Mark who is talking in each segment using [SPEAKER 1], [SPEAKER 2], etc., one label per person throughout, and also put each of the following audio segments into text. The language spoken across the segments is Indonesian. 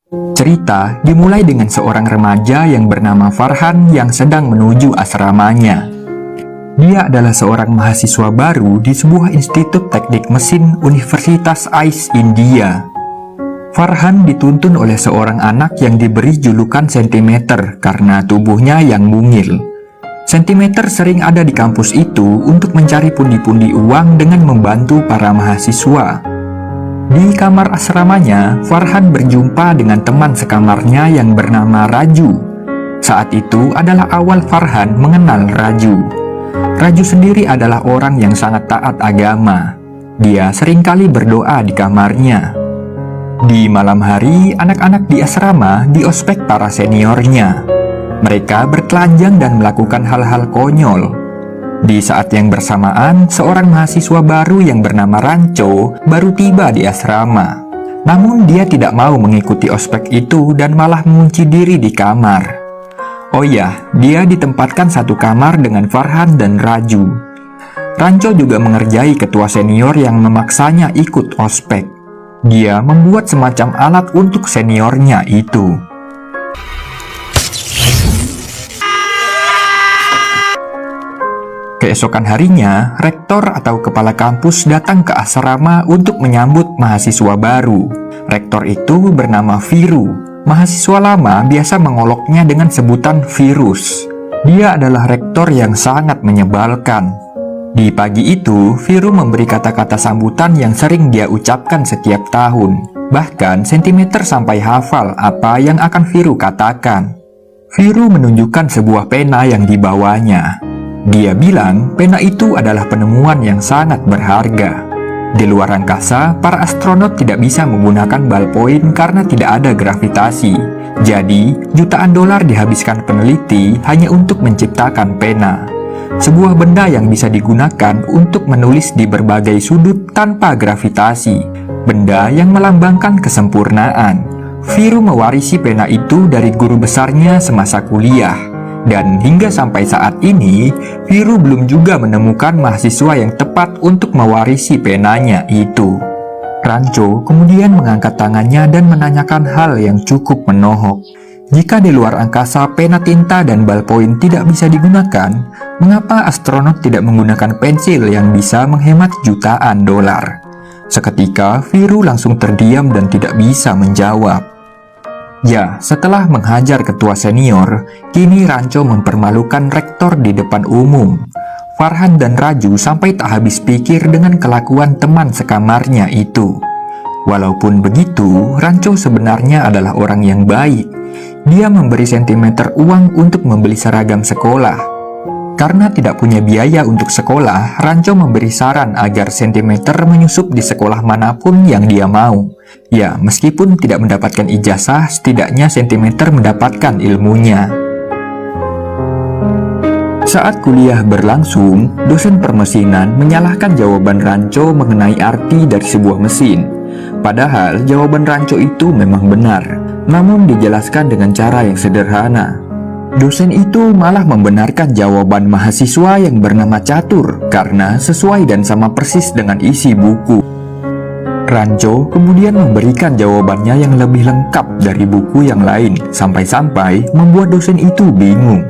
[SPEAKER 1] Cerita dimulai dengan seorang remaja yang bernama Farhan yang sedang menuju asramanya. Dia adalah seorang mahasiswa baru di sebuah institut teknik mesin Universitas Ais, India. Farhan dituntun oleh seorang anak yang diberi julukan Sentimeter karena tubuhnya yang mungil. Sentimeter sering ada di kampus itu untuk mencari pundi-pundi uang dengan membantu para mahasiswa. Di kamar asramanya, Farhan berjumpa dengan teman sekamarnya yang bernama Raju. Saat itu adalah awal Farhan mengenal Raju. Raju sendiri adalah orang yang sangat taat agama. Dia seringkali berdoa di kamarnya. Di malam hari, anak-anak di asrama diospek para seniornya. Mereka bertelanjang dan melakukan hal-hal konyol. Di saat yang bersamaan, seorang mahasiswa baru yang bernama Ranco baru tiba di asrama. Namun dia tidak mau mengikuti ospek itu dan malah mengunci diri di kamar. Oh ya, dia ditempatkan satu kamar dengan Farhan dan Raju. Ranco juga mengerjai ketua senior yang memaksanya ikut ospek. Dia membuat semacam alat untuk seniornya itu. Keesokan harinya, rektor atau kepala kampus datang ke asrama untuk menyambut mahasiswa baru. Rektor itu bernama Viru. Mahasiswa lama biasa mengoloknya dengan sebutan Virus. Dia adalah rektor yang sangat menyebalkan. Di pagi itu, Viru memberi kata-kata sambutan yang sering dia ucapkan setiap tahun. Bahkan Sentimeter sampai hafal apa yang akan Viru katakan. Viru menunjukkan sebuah pena yang dibawanya. Dia bilang pena itu adalah penemuan yang sangat berharga. Di luar angkasa, para astronot tidak bisa menggunakan ballpoint karena tidak ada gravitasi. Jadi, jutaan dolar dihabiskan peneliti hanya untuk menciptakan pena. Sebuah benda yang bisa digunakan untuk menulis di berbagai sudut tanpa gravitasi. Benda yang melambangkan kesempurnaan. Viru mewarisi pena itu dari guru besarnya semasa kuliah. Dan hingga sampai saat ini, Viru belum juga menemukan mahasiswa yang tepat untuk mewarisi penanya itu. Ranco kemudian mengangkat tangannya dan menanyakan hal yang cukup menohok. Jika di luar angkasa pena tinta dan ballpoint tidak bisa digunakan, mengapa astronot tidak menggunakan pensil yang bisa menghemat jutaan dolar? Seketika, Viru langsung terdiam dan tidak bisa menjawab. Ya, setelah menghajar ketua senior, kini Ranco mempermalukan rektor di depan umum. Farhan dan Raju sampai tak habis pikir dengan kelakuan teman sekamarnya itu. Walaupun begitu, Ranco sebenarnya adalah orang yang baik. Dia memberi Sentimeter uang untuk membeli seragam sekolah. Karena tidak punya biaya untuk sekolah, Ranco memberi saran agar Sentimeter menyusup di sekolah manapun yang dia mau. Ya, meskipun tidak mendapatkan ijazah, setidaknya Sentimeter mendapatkan ilmunya. Saat kuliah berlangsung, dosen permesinan menyalahkan jawaban Ranco mengenai arti dari sebuah mesin. Padahal jawaban Ranco itu memang benar, namun dijelaskan dengan cara yang sederhana. Dosen itu malah membenarkan jawaban mahasiswa yang bernama Catur karena sesuai dan sama persis dengan isi buku. Ranco kemudian memberikan jawabannya yang lebih lengkap dari buku yang lain, sampai-sampai membuat dosen itu bingung.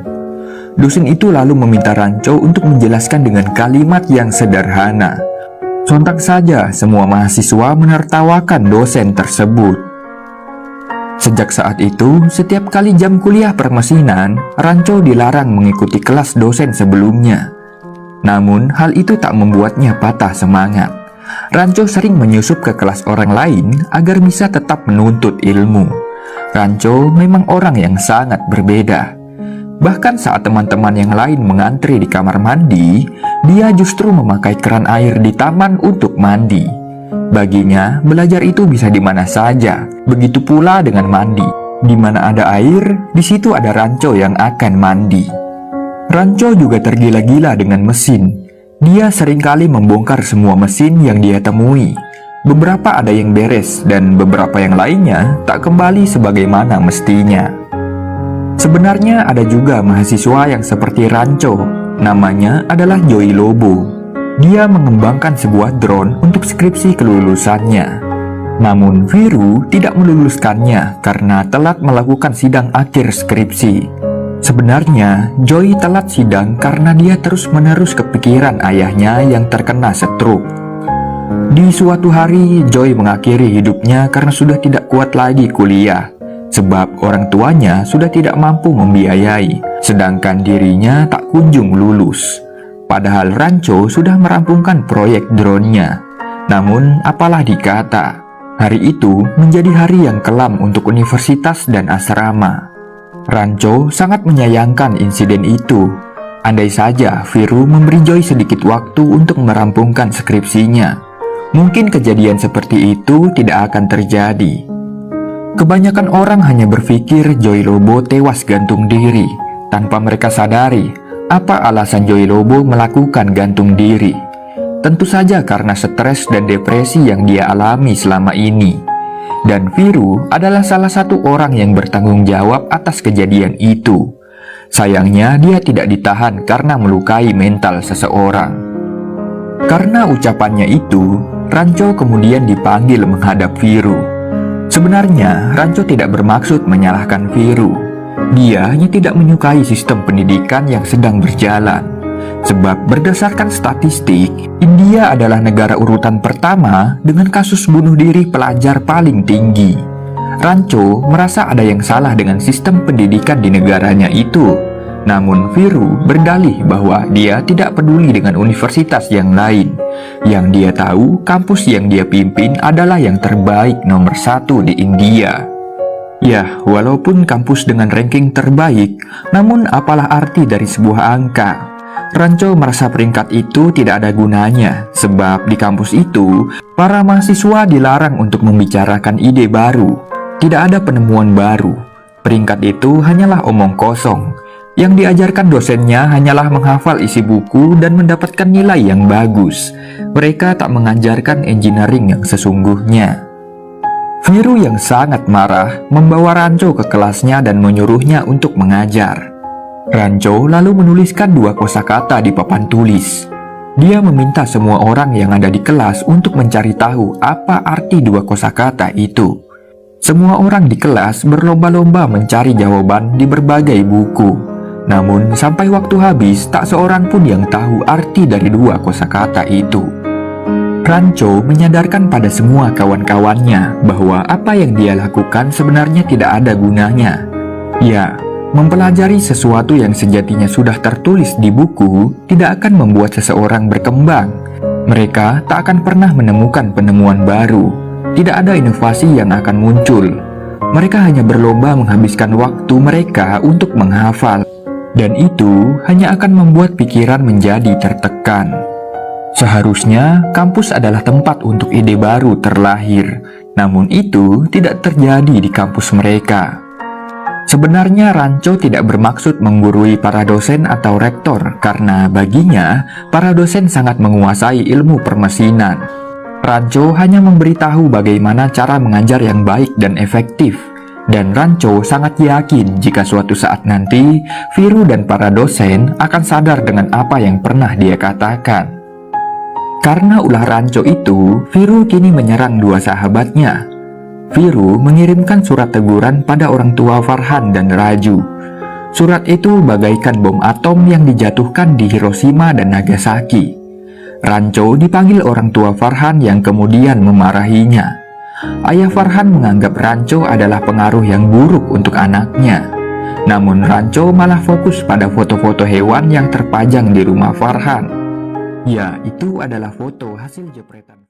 [SPEAKER 1] Dosen itu lalu meminta Ranco untuk menjelaskan dengan kalimat yang sederhana. Sontak saja semua mahasiswa menertawakan dosen tersebut. Sejak saat itu, setiap kali jam kuliah permesinan, Ranco dilarang mengikuti kelas dosen sebelumnya. Namun, hal itu tak membuatnya patah semangat. Ranco sering menyusup ke kelas orang lain agar bisa tetap menuntut ilmu. Ranco memang orang yang sangat berbeda. Bahkan saat teman-teman yang lain mengantri di kamar mandi, dia justru memakai keran air di taman untuk mandi. Baginya, belajar itu bisa di mana saja. Begitu pula dengan mandi. Di mana ada air, di situ ada Ranco yang akan mandi. Ranco juga tergila-gila dengan mesin. Dia seringkali membongkar semua mesin yang dia temui. Beberapa ada yang beres dan beberapa yang lainnya tak kembali sebagaimana mestinya. Sebenarnya ada juga mahasiswa yang seperti Ranco. Namanya adalah Joy Lobo. Dia mengembangkan sebuah drone untuk skripsi kelulusannya. Namun Viru tidak meluluskannya karena telat melakukan sidang akhir skripsi. Sebenarnya Joy telat sidang karena dia terus-menerus kepikiran ayahnya yang terkena stroke. Di suatu hari Joy mengakhiri hidupnya karena sudah tidak kuat lagi kuliah, sebab orang tuanya sudah tidak mampu membiayai, sedangkan dirinya tak kunjung lulus. Padahal Rancho sudah merampungkan proyek drone-nya. Namun apalah dikata, hari itu menjadi hari yang kelam untuk universitas dan asrama. Rancho sangat menyayangkan insiden itu. Andai saja Viru memberi Joy sedikit waktu untuk merampungkan skripsinya, mungkin kejadian seperti itu tidak akan terjadi. Kebanyakan orang hanya berpikir Joy Lobo tewas gantung diri, tanpa mereka sadari apa alasan Joy Lobo melakukan gantung diri. Tentu saja karena stres dan depresi yang dia alami selama ini. Dan Viru adalah salah satu orang yang bertanggung jawab atas kejadian itu. Sayangnya dia tidak ditahan karena melukai mental seseorang. Karena ucapannya itu, Rancho kemudian dipanggil menghadap Viru. Sebenarnya Rancho tidak bermaksud menyalahkan Viru. Dia hanya tidak menyukai sistem pendidikan yang sedang berjalan. Sebab berdasarkan statistik, India adalah negara urutan pertama dengan kasus bunuh diri pelajar paling tinggi. Rancho merasa ada yang salah dengan sistem pendidikan di negaranya itu. Namun Viru berdalih bahwa dia tidak peduli dengan universitas yang lain. Yang dia tahu, kampus yang dia pimpin adalah yang terbaik nomor 1 di India. Ya, walaupun kampus dengan ranking terbaik, namun apalah arti dari sebuah angka? Rancho merasa peringkat itu tidak ada gunanya, sebab di kampus itu, para mahasiswa dilarang untuk membicarakan ide baru. Tidak ada penemuan baru. Peringkat itu hanyalah omong kosong. Yang diajarkan dosennya hanyalah menghafal isi buku dan mendapatkan nilai yang bagus. Mereka tak mengajarkan engineering yang sesungguhnya. Viru yang sangat marah membawa Rancho ke kelasnya dan menyuruhnya untuk mengajar. Rancho lalu menuliskan 2 kosakata di papan tulis. Dia meminta semua orang yang ada di kelas untuk mencari tahu apa arti 2 kosakata itu. Semua orang di kelas berlomba-lomba mencari jawaban di berbagai buku. Namun sampai waktu habis, tak seorang pun yang tahu arti dari 2 kosakata itu. Rancho menyadarkan pada semua kawan-kawannya bahwa apa yang dia lakukan sebenarnya tidak ada gunanya. Ya, mempelajari sesuatu yang sejatinya sudah tertulis di buku tidak akan membuat seseorang berkembang. Mereka tak akan pernah menemukan penemuan baru. Tidak ada inovasi yang akan muncul. Mereka hanya berlomba menghabiskan waktu mereka untuk menghafal. Dan itu hanya akan membuat pikiran menjadi tertekan. Seharusnya kampus adalah tempat untuk ide baru terlahir. Namun itu tidak terjadi di kampus mereka. Sebenarnya Rancho tidak bermaksud menggurui para dosen atau rektor karena baginya para dosen sangat menguasai ilmu permesinan. Rancho hanya memberitahu bagaimana cara mengajar yang baik dan efektif. Dan Rancho sangat yakin jika suatu saat nanti Viru dan para dosen akan sadar dengan apa yang pernah dia katakan. Karena ulah Rancho itu, Viru kini menyerang 2 sahabatnya. Viru mengirimkan surat teguran pada orang tua Farhan dan Raju. Surat itu bagaikan bom atom yang dijatuhkan di Hiroshima dan Nagasaki. Rancho dipanggil orang tua Farhan yang kemudian memarahinya. Ayah Farhan menganggap Rancho adalah pengaruh yang buruk untuk anaknya. Namun Rancho malah fokus pada foto-foto hewan yang terpajang di rumah Farhan. Ya, itu adalah foto hasil jepretan.